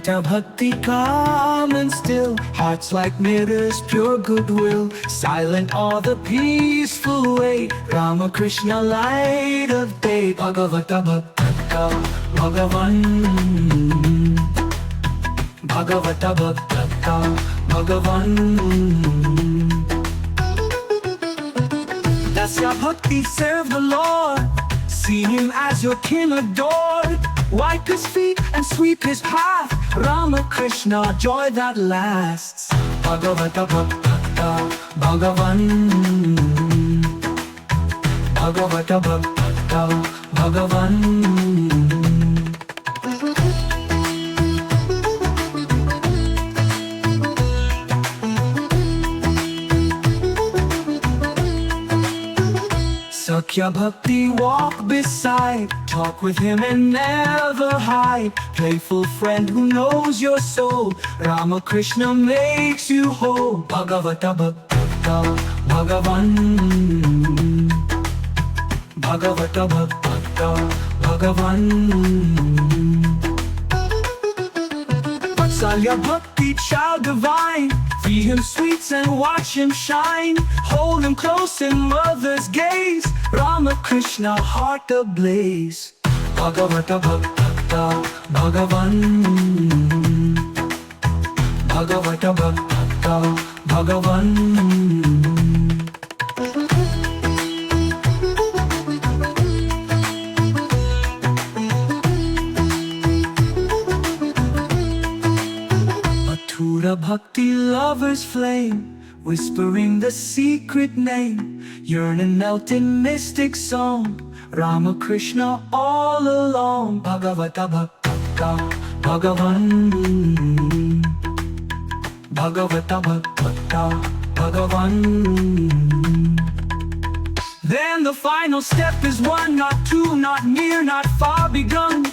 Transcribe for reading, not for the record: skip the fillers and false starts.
Bhagavata Bhakti, calm and still, hearts like mirrors, pure goodwill, silent all the peaceful way, Ramakrishna light of day. Bhagavata Bhakta, Bhagavan, Bhagavata Bhakta, Bhagavan. Dasya Bhakti, serve the Lord, see Him as your king adored, wipe His feet and sweep His path, Ramakrishna, joy that lasts. Bhagavata Bhakta, Bhagavan, Bhagavata Bhakta, Bhagavan. Sakya Bhakti, walk beside, talk with Him and never hide, playful friend who knows your soul, Ramakrishna makes you whole. Bhagavata Bhakta, Bhagavan, Bhagavata Bhakta, Bhagavan. Vatsalya Bhakti, child divine, feed Him sweets and watch Him shine, hold Him close in mother's gaze, Ramakrishna, heart ablaze. Bhagavata Bhakta, Bhagavan, Bhagavata Bhakta, Bhagavan. Mathura Bhakti, lover's flame, whispering the secret name, yearning out in mystic song, Ramakrishna all along. Bhagavata Bhakta, Bhagavan, Bhagavata Bhakta, Bhagavan. Then the final step is one, not two, not near, not far begun,